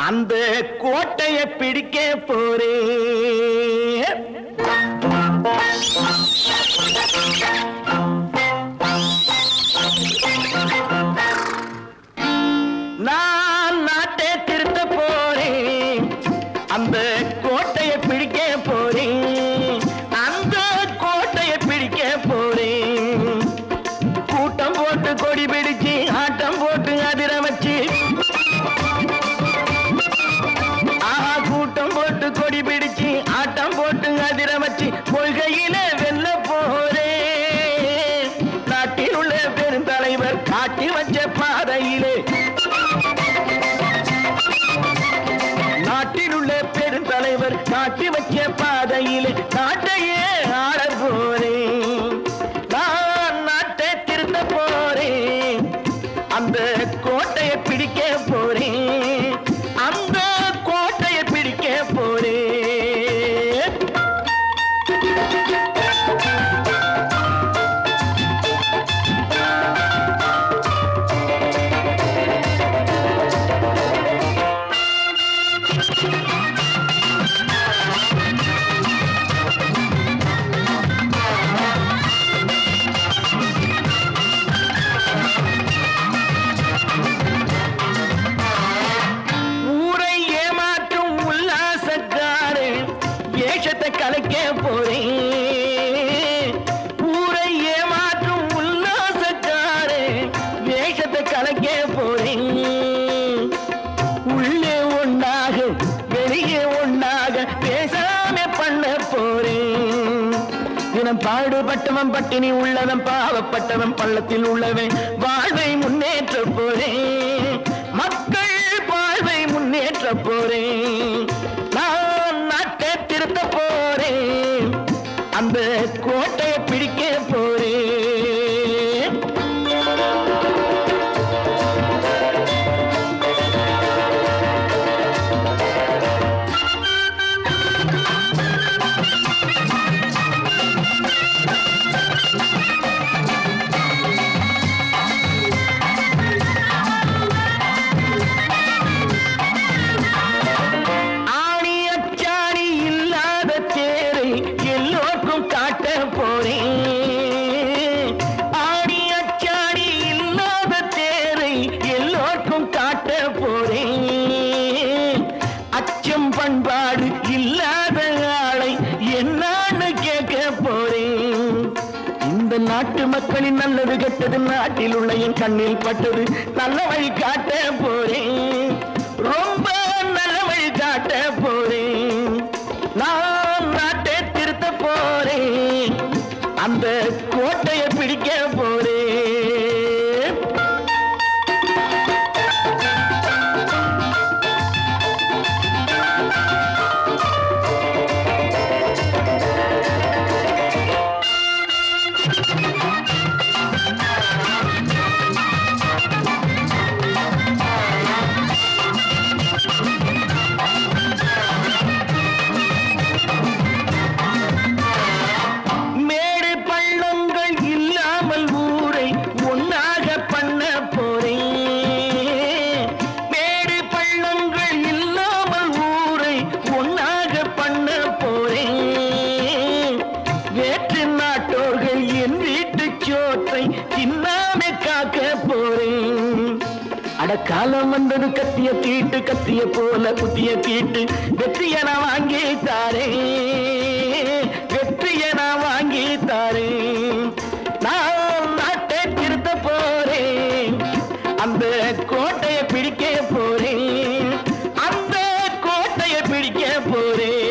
அந்த கோட்டையை பிடிக்க போறேன். நான் நாட்டை திருத்த போறேன். அந்த கோட்டையை பிடிக்க போறேன். அந்த கோட்டையை பிடிக்க போறேன். கூட்டம் போட்டு கொடி பிடிச்சு ஆட்டம் போட்டு அதிர வச்சு, கூட்டம் போட்டு கொடி பிடிச்சு ஆட்டம் போட்டு அதிர வச்சு கொள்கையில வெல்ல போறேன். நாட்டில் உள்ள பெருந்தலைவர் காட்டி வச்ச பாதையிலே, நாட்டில் உள்ள பெருந்தலைவர் காட்டி வச்ச பாதையிலே நாட்டையே ஆள போறேன். நான் நாட்டை திருத்த போறேன். அந்த கோட்டையை பிடிக்க போறேன். அந்த கோட்டையை பிடிக்க போறேன். கலைக்க போறேன். ஊரை ஏமாற்றும் உல்லாசக்காரே வேஷத்தை கலைக்க போறேன். உள்ளே ஒண்ணாக வெளியே ஒண்ணாக பேசாம பண்ண போறேன். தினம் பாடுபட்டவன் பட்டினி உள்ளவன் பாவப்பட்டவன் பள்ளத்தில் உள்ளவன் வாழ்வை முன்னேற்ற போறேன். மக்கள் வாழ்வை முன்னேற்ற போறேன். நான் நாட்டை திருத்த போறேன். அந்த கோட்டையை பிடிக்க போறேன். பண்பாடு இல்லாத ஆளை என்னான்னு கேட்க போறேன். இந்த நாட்டு மக்களின் நல்லது கெட்டது நாட்டில் உள்ள என் கண்ணில் பட்டது நல்ல வழி காட்ட போறேன். ரொம்ப நல்ல வழி காட்ட போறேன். நான் நாட்டை திருத்த போறேன். அந்த கோட்டையை பிடிக்க போறேன். காலம் வந்தது கத்திய தீட்டு கத்திய போல புத்திய தீட்டு வெற்றிய நான் வாங்கி தாரே. வெற்றிய நான் வாங்கி தாரே. நான் நாட்டை திருத்த போறேன். அந்த கோட்டையை பிடிக்க போறேன். அந்த கோட்டையை பிடிக்க போறேன்.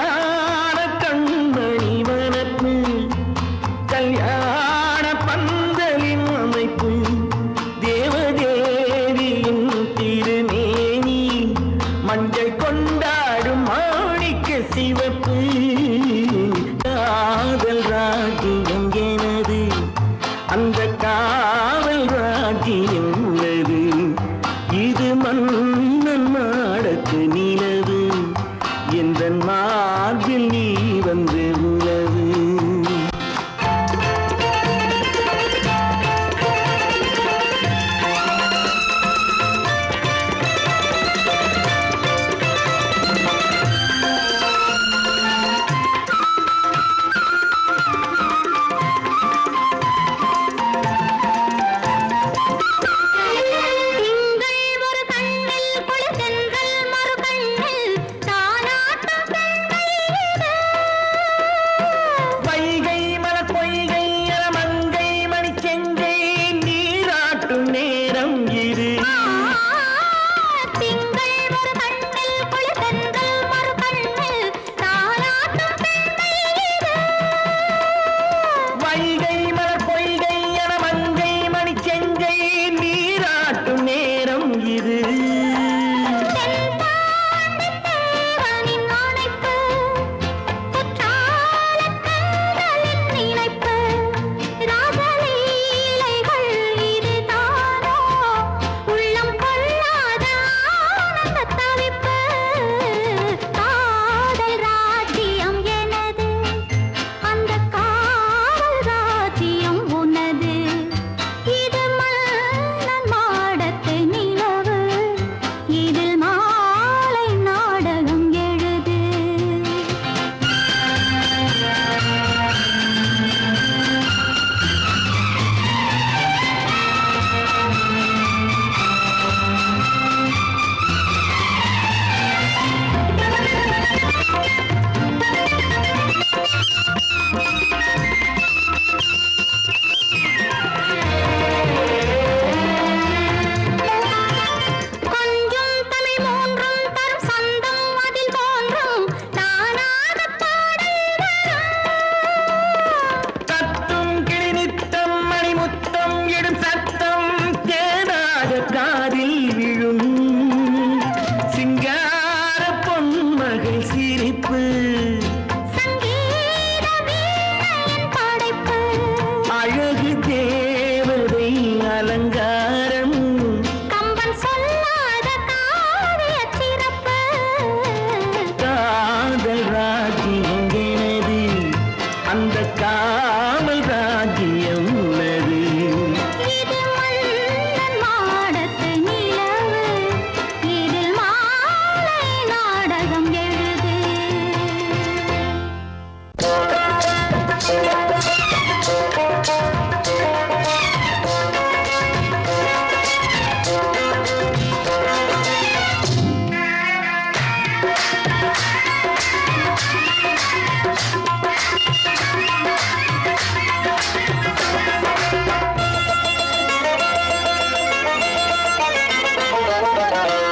கல்யாண கண்மணி வனப்பு கல்யாண பந்தலின் அமைப்பு தேவதேவியின் திருமேனி மஞ்சள் கொண்டாடும் மாணிக்க சிவப்பு காதல் ராஜ்யம் எனது அந்த காவல் ராஜ்யம் உள்ளது இது மன்னன் நாடத்து நிலவு எந்த மார்பில் நீ வந்து உலவு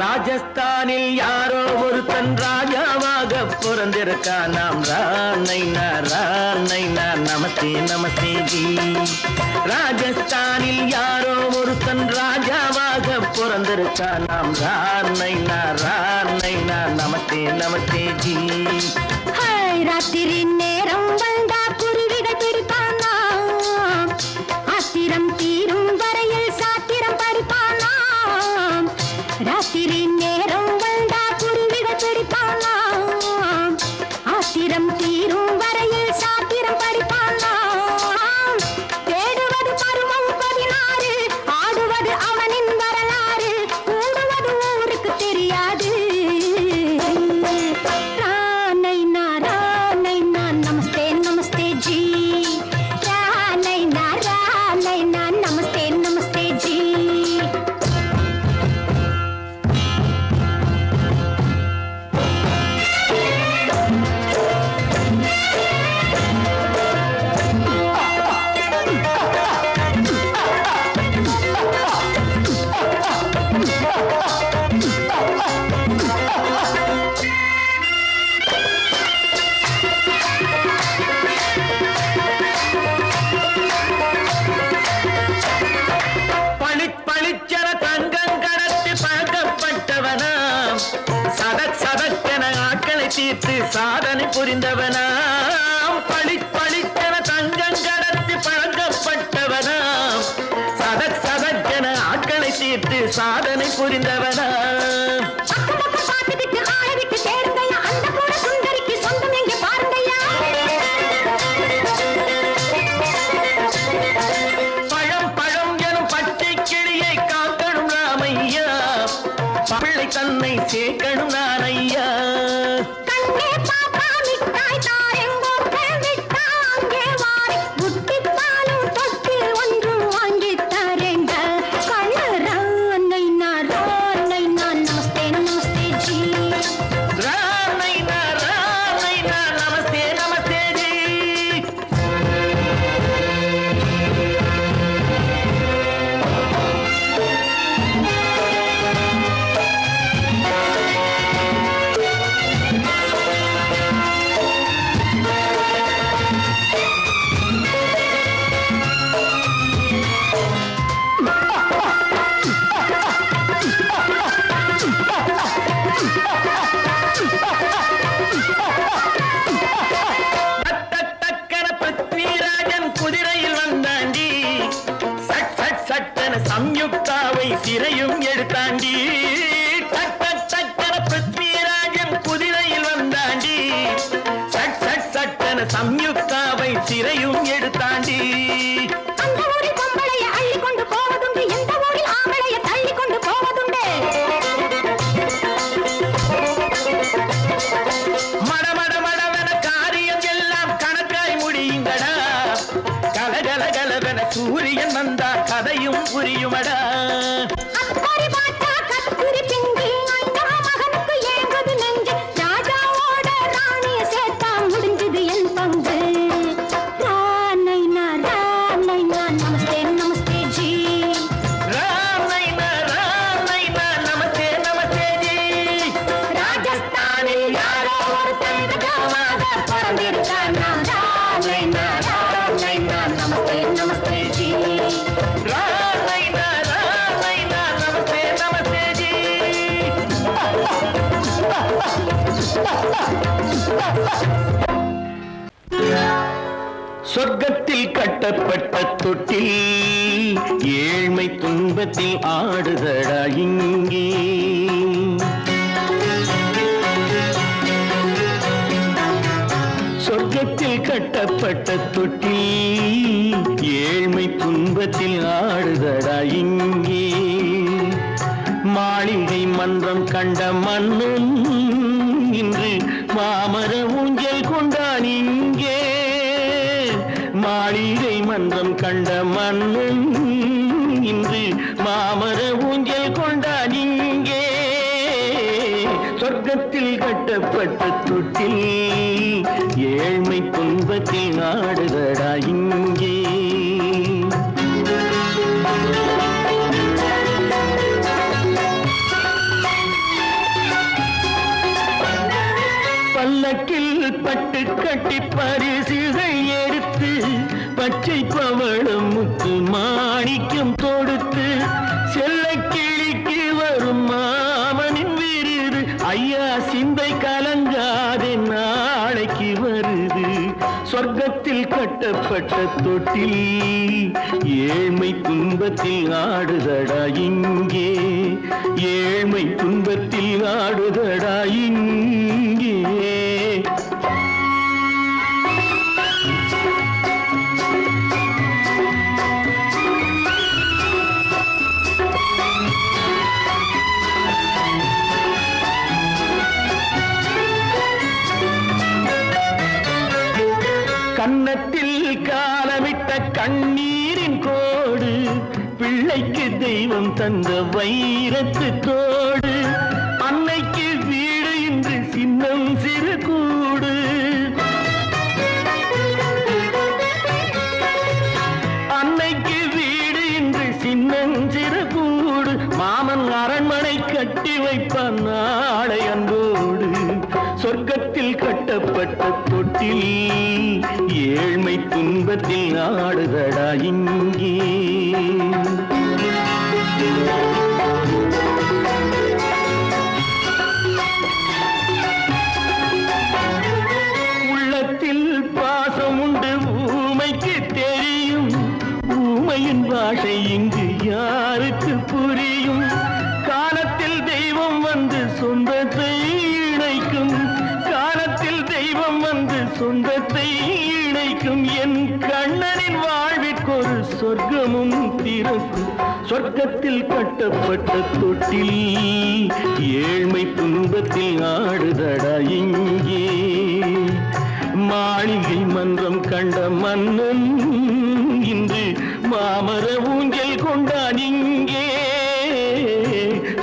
ராஜஸ்தானில் யாரோ ஒருத்தன் ராஜாவாக பிறந்திருக்கான் நாம் ராணை நமஸ்தே நமஸ்தே ஜி ராஜஸ்தானில் யாரோ ஒருத்தன் ராஜாவாக பிறந்திருக்கான் நாம் ராணை நமஸ்தே நமஸ்தே ஜி ராத்திரி நேரம் வந்தா குருவிகள் பிடிப்பானா ஆத்திரம் தீரும் வரையில் சாத்திரம் படிப்பானா ராத்திரி நேரம் வந்தா குருவிகள் பிடிப்பானா ஆத்திரம் தீரும் வரையில் சாத்திரம் படிப்பானா தேடுவது பருவம் 16 ஆடுவது அவனின் வரலாறு கூடுவது ஊருக்கு தெரியாது ராணை நான் புரிந்தவனாம் பளிச்சென தங்கம் கடத்தி பழக்கப்பட்டவனாம் சதக் சதக்கென ஆட்களை தீர்த்து சாதனை புரிந்தவனாம் தன்னை சேர்க்கணும் நான் ஐயா கண்ணே பாப்பா மிட்டாய் தாரெங்கோ விட்டா அங்கே வாரி புட்டிப்பாலும் தொட்டு ஒன்று வாங்கி தரேங்க கண்ணு ரானை நான் நமஸ்தே நமஸ்தே ஜி ரானை நான் நமஸ்தே நமஸ்தே ஜி சம்யுக்தாவை சிறையும் எடுத்தாண்டி சட்டன பிருத்விராஜன் குதிரையில் வந்தாண்டி சட்டன சம்யுக்தாவை சிறையும் எடுத்தாண்டி அந்த ஊரில் பொம்பளைய அள்ளி கொண்டு போவதுண்டு எந்த ஊரில் ஆம்பளைய தள்ளி கொண்டு போவதுண்டு மடமடவென காரியம் எல்லாம் கணக்காய் முடியுங்கடா கலகலகலவென சூரியன் வந்தா கதையும் புரியுமடா அக்கறை பாட்டா கத்திரி பிங்கி அந்த மகனுக்கு ஏங்குது நெஞ்சு ராஜாவோட ராணிய சேர்த்தா முடிஞ்சது என் பங்கு ரானை நான் நமஸ்தே நமஸ்தே ஜி ரானை நான் நமஸ்தே நமஸ்தே ஜி ராஜஸ்தானில் யாரோ ஒரு தாமாக பிறந்திருக்கானா ரானை நான் நமஸ்தே நமஸ்தே ஜி ரானை நான் நமஸ்தே நமஸ்தே ஜி சொர்க்கத்தில் கட்டப்பட்ட தொட்டில் ஏழ்மை துன்பத்தில் ஆடுதடா இங்கே சொர்க்கத்தில் கட்டப்பட்ட தொட்டில் ஏழ்மை துன்பத்தில் ஆடுதடா இங்கே மாளிகை மன்றம் கண்ட மன்னன் இன்று மாமர ஊஞ்சல் கொண்டான் இங்கே மாளிகை மன்றம் கண்ட மன்னன் இன்று மாமர ஊஞ்சல் கொண்டான் இங்கே சொர்க்கத்தில் கட்டப்பட்ட தொட்டில் ஏழ்மை துன்பத்தில் ஆடுதடா இங்கே பல்லக்கில் பட்டு கட்டி பரிசுகள் எடுத்து பச்சை பவளம் முத்து மாணிக்கம் தொடுத்து செல்ல கிளிக்கு வரும் மாமனின் விருது ஐயா சிந்தை கலங்காதே நாளைக்கு வருது சொர்க்கத்தில் கட்டப்பட்ட தொட்டில் ஏழ்மை துன்பத்தில் ஆடுதடா இங்கே ஏழ்மை துன்பத்தில் ஆடுதடா இங்கே கன்னத்தில் காலமிட்ட கண்ணீரின் கோடு பிள்ளைக்கு தெய்வம் தந்த வைரத்து தோடு அன்னைக்கு வீடு இன்று சின்னம் சிறு கூடு அன்னைக்கு வீடு இன்று சின்னம் சிறு கூடு மாமன் அரண்மனை கட்டி வைப்பான் நாளை அன்போடு சொர்க்கத்தில் கட்டப்பட்ட தொட்டில் ஏழ்மை துன்பத்தில் ஆடுதடா இங்கே பாஷை இங்கு யாருக்கு புரியும்? காலத்தில் தெய்வம் வந்து சொந்தத்தை இணைக்கும், காலத்தில் தெய்வம் வந்து சொந்தத்தை இணைக்கும். என் கண்ணனின் வாழ்விற்கொரு சொர்க்கமும் திறக்கும். சொர்க்கத்தில் கட்டப்பட்ட தொட்டில் ஏழ்மை துன்பத்தில் ஆடுதடா இங்கே. மாளிகை மன்றம் கண்ட மன்னன் இன்று மாமர ஊஞ்சல் கொண்டான் இங்கே.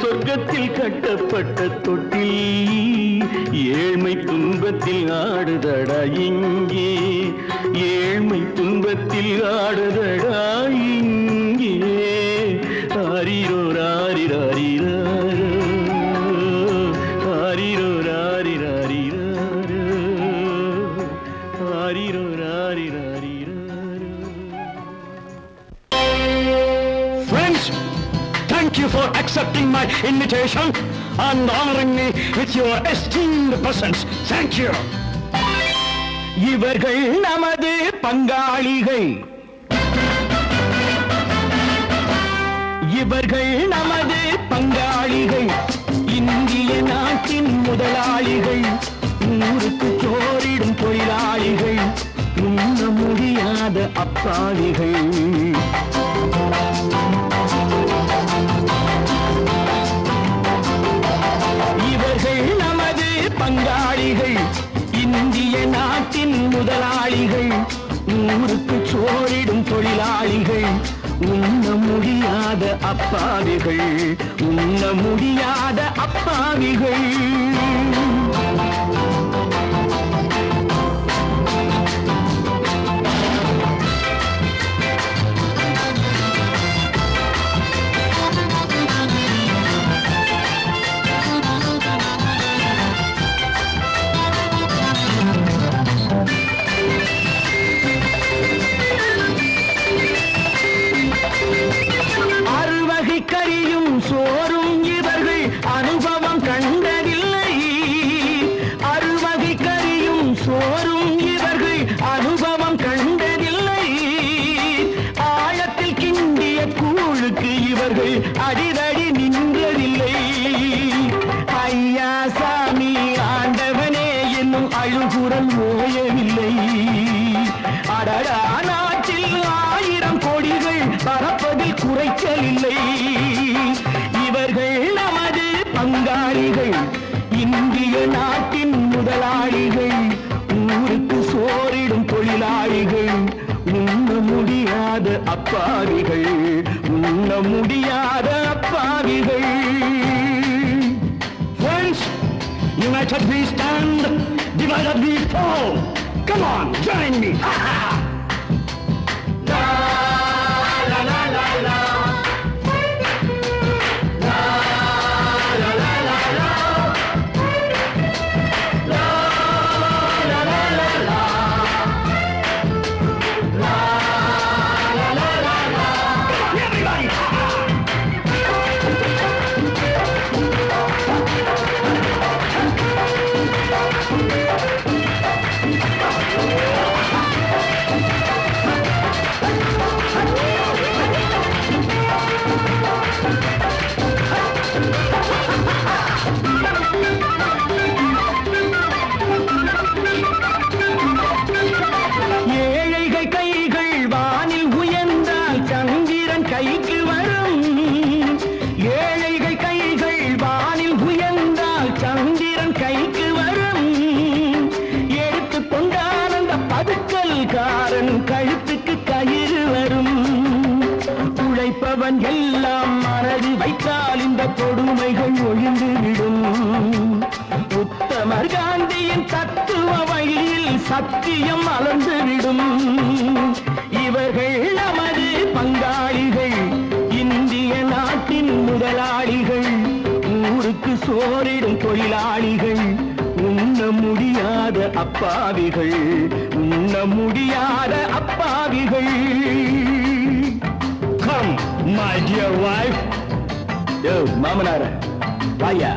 சொர்க்கத்தில் கட்டப்பட்ட தொட்டில் ஏழ்மை துன்பத்தில் ஆடுதடா இங்கே. ஏழ்மை துன்பத்தில் ஆடுதடா இங்கே. ஆரிரோ ராரிராரிராரோ, ஆரிரோ ராரிராரிராரோ, ஆரிரோ ராரிராரிராரோ. Friends, thank you for accepting my invitation and honoring me with your esteemed presence. Thank you. இவர்கள் நமது பங்காளிகள், இவர்கள் நமது பங்காளிகள், இந்திய நாட்டின் முதலாளிகள், ஊருக்கு சோறிடும் தொழிலாளிகள், உண்ண முடியாத அப்பாவிகள். இவர்கள் நமது பங்காளிகள், இந்திய நாட்டின் முதலாளிகள், ஊருக்கு சோறிடும் தொழிலாளிகள், உண்ண முடியாத அப்பாவிகள், உண்ண முடியாத அப்பாவிகள். கறியும் சோறும் இவர்கள் அனுபவம் கண்டதில்லை. அறுவகை கறியும் சோறும் இவர்கள் அனுபவம் கண்டதில்லை. ஆழத்தில் கிண்டிய கூழுக்கு இவர்கள் அடிதடி நின்றதில்லை. ஐயா சாமி ஆண்டவனே என்னும் அழுகுரல் ஓயவில்லை. அடடா நாட்டில் 1000 கோடிகள் பறப்பதில் குறைச்சல் இல்லை. இவர்கள் நமது பங்காளிகள், இந்திய நாட்டின் முதலாளிகள், ஊருக்கு சோறிடும் தொழிலாளிகள், உண்ண முடியாத அப்பாவிகள், உண்ண முடியாத அப்பாவிகள். Friends, united we stand, divided we fall. Come on, join me. கழுத்துக்கு கயிறு வரும். உழைப்பவன் எல்லாம் மனது வைத்தால் இந்த கொடுமைகள் ஒழிந்துவிடும். உத்தமர் காந்தியின் தத்துவ வழியில் சத்தியம் மலர்ந்துவிடும். இவர்கள் நமது பங்காளிகள், இந்திய நாட்டின் முதலாளிகள், ஊருக்கு சோறிடும் தொழிலாளிகள், உண்ண முடியாத அப்பாவிகள், உண்ண முடியாத அப்பாவிகள். Come, my dear wife. மாமனார வாயா.